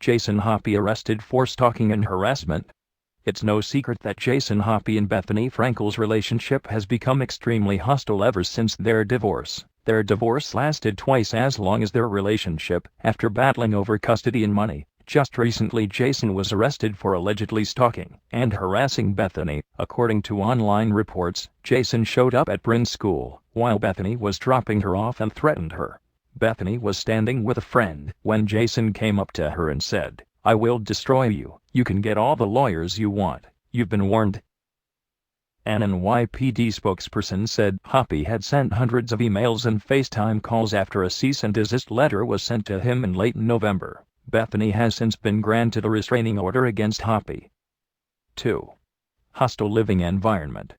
Jason Hoppy arrested for stalking and harassment. It's no secret that Jason Hoppy and Bethenny Frankel's relationship has become extremely hostile ever since their divorce. Their divorce lasted twice as long as their relationship, after battling over custody and money. Just recently Jason was arrested for allegedly stalking and harassing Bethenny. According to online reports, Jason showed up at Bryn's school while Bethenny was dropping her off and threatened her. Bethenny was standing with a friend when Jason came up to her and said, "I will destroy you. You can get all the lawyers you want. You've been warned." An NYPD spokesperson said Hoppy had sent hundreds of emails and FaceTime calls after a cease and desist letter was sent to him in late November. Bethenny has since been granted a restraining order against Hoppy. 2. Hostile living environment.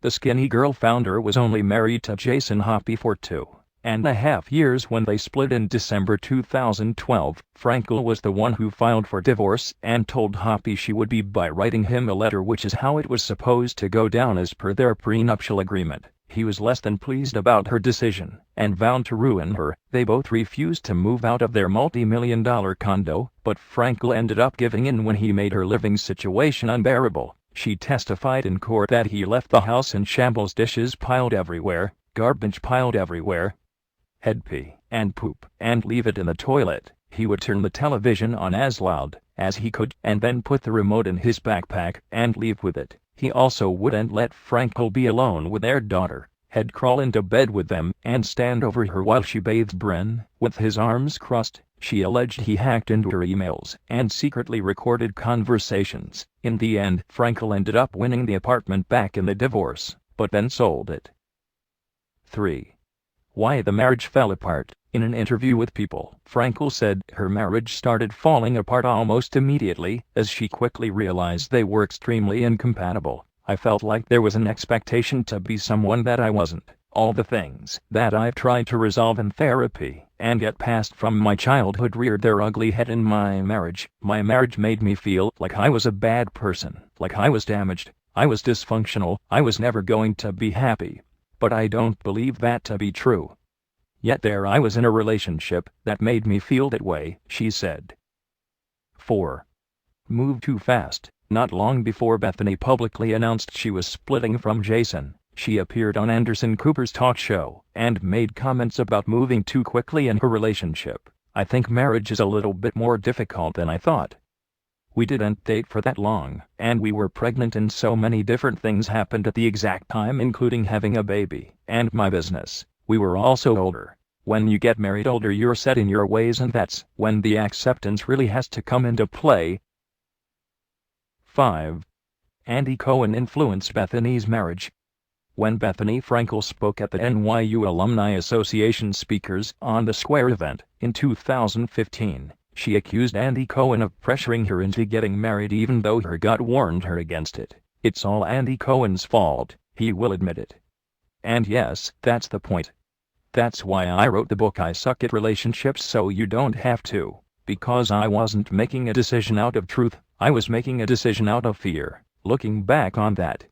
The Skinny Girl founder was only married to Jason Hoppy for 2.5 years when they split in December 2012. Frankel was the one who filed for divorce and told Hoppy she would be by writing him a letter, which is how it was supposed to go down as per their prenuptial agreement. He was less than pleased about her decision and vowed to ruin her. They both refused to move out of their multi-million-dollar condo, but Frankel ended up giving in when he made her living situation unbearable. She testified in court that he left the house in shambles, dishes piled everywhere, garbage piled everywhere, head pee and poop, and leave it in the toilet. He would turn the television on as loud as he could and then put the remote in his backpack and leave with it. He also wouldn't let Frankel be alone with their daughter. He'd crawl into bed with them and stand over her while she bathed Bryn, with his arms crossed. She alleged he hacked into her emails and secretly recorded conversations. In the end, Frankel ended up winning the apartment back in the divorce, but then sold it. 3. Why the marriage fell apart. In an interview with People, Frankel said her marriage started falling apart almost immediately, as she quickly realized they were extremely incompatible. "I felt like there was an expectation to be someone that I wasn't. All the things that I've tried to resolve in therapy and get past from my childhood reared their ugly head in my marriage. My marriage made me feel like I was a bad person, like I was damaged, I was dysfunctional, I was never going to be happy. But I don't believe that to be true. Yet there I was in a relationship that made me feel that way," she said. 4. Moved too fast. Not long before Bethenny publicly announced she was splitting from Jason, she appeared on Anderson Cooper's talk show and made comments about moving too quickly in her relationship. "I think marriage is a little bit more difficult than I thought. We didn't date for that long, and we were pregnant, and so many different things happened at the exact time, including having a baby and my business. We were also older. When you get married older, you're set in your ways, and that's when the acceptance really has to come into play." 5. Andy Cohen influenced Bethenny's marriage. When Bethenny Frankel spoke at the NYU Alumni Association Speakers on the Square event in 2015, she accused Andy Cohen of pressuring her into getting married even though her gut warned her against it. "It's all Andy Cohen's fault, he will admit it. And yes, that's the point. That's why I wrote the book I Suck at Relationships, so you don't have to. Because I wasn't making a decision out of truth, I was making a decision out of fear. Looking back on that,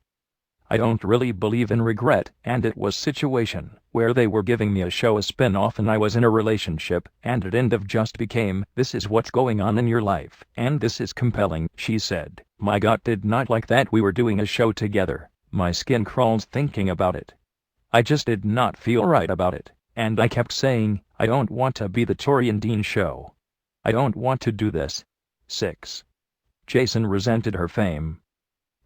I don't really believe in regret, and it was a situation where they were giving me a show, a spin-off, and I was in a relationship, and it end of just became, this is what's going on in your life, and this is compelling," she said. "My gut did not like that we were doing a show together. My skin crawls thinking about it. I just did not feel right about it, and I kept saying, I don't want to be the Tori and Dean show. I don't want to do this." 6. Jason resented her fame.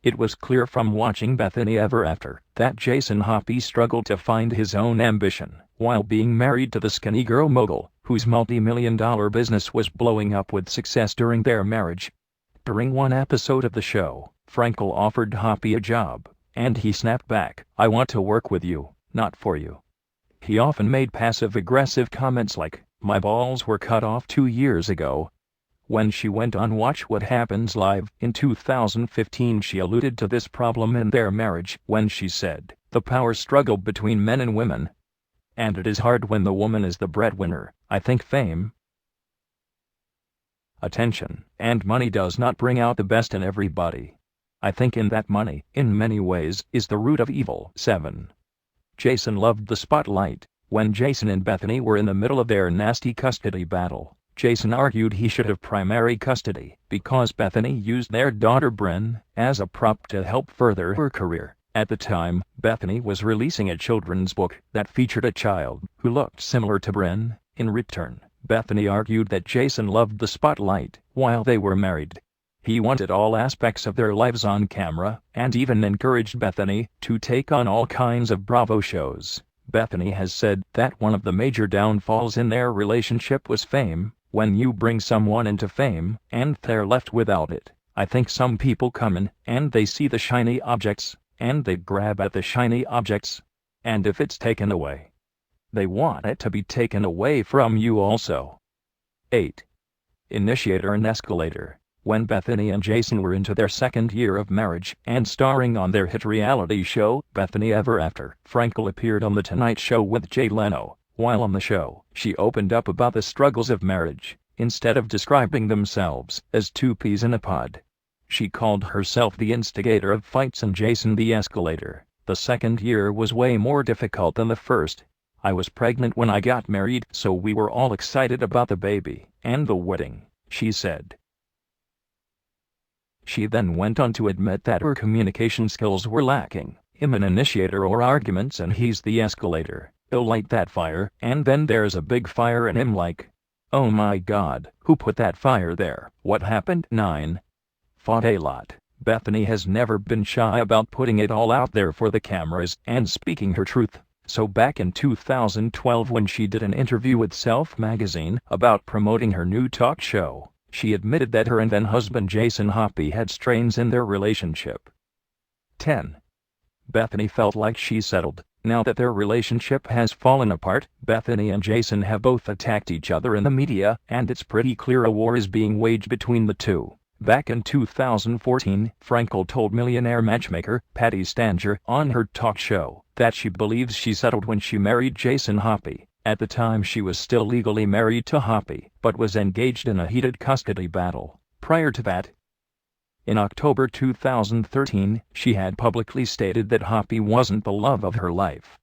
It was clear from watching Bethenny Ever After that Jason Hoppy struggled to find his own ambition while being married to the Skinny Girl mogul, whose multi-million-dollar business was blowing up with success during their marriage. During one episode of the show, Frankel offered Hoppy a job, and he snapped back, "I want to work with you, not for you." He often made passive-aggressive comments like, "My balls were cut off 2 years ago." When she went on Watch What Happens Live in 2015, she alluded to this problem in their marriage when she said, "The power struggle between men and women. And it is hard when the woman is the breadwinner. I think fame, attention, and money does not bring out the best in everybody. I think in that money, in many ways, is the root of evil." 7. Jason loved the spotlight. When Jason and Bethenny were in the middle of their nasty custody battle, Jason argued he should have primary custody because Bethenny used their daughter Bryn as a prop to help further her career. At the time, Bethenny was releasing a children's book that featured a child who looked similar to Bryn. In return, Bethenny argued that Jason loved the spotlight while they were married. He wanted all aspects of their lives on camera and even encouraged Bethenny to take on all kinds of Bravo shows. Bethenny has said that one of the major downfalls in their relationship was fame. When you bring someone into fame and they're left without it, I think some people come in and they see the shiny objects and they grab at the shiny objects. And if it's taken away, they want it to be taken away from you also. 8. Initiator and escalator. When Bethenny and Jason were into their second year of marriage and starring on their hit reality show, Bethenny Ever After, Frankel appeared on The Tonight Show with Jay Leno. While on the show, she opened up about the struggles of marriage, instead of describing themselves as two peas in a pod. She called herself the instigator of fights and Jason the escalator. The second year was way more difficult than the first. I was pregnant when I got married, so we were all excited about the baby and the wedding, she said. She then went on to admit that her communication skills were lacking. I'm an initiator or arguments and he's the escalator. He'll light that fire, and then there's a big fire and I'm like, oh my god, who put that fire there? What happened? 9. Fought a lot. Bethenny has never been shy about putting it all out there for the cameras and speaking her truth. So back in 2012 when she did an interview with Self magazine about promoting her new talk show, she admitted that her and then-husband Jason Hoppy had strains in their relationship. 10. Bethenny felt like she settled. Now that their relationship has fallen apart, Bethenny and Jason have both attacked each other in the media, and it's pretty clear a war is being waged between the two. Back in 2014, Frankel told millionaire matchmaker Patti Stanger on her talk show that she believes she settled when she married Jason Hoppy. At the time she was still legally married to Hoppy, but was engaged in a heated custody battle. Prior to that, in October 2013, she had publicly stated that Hoppy wasn't the love of her life.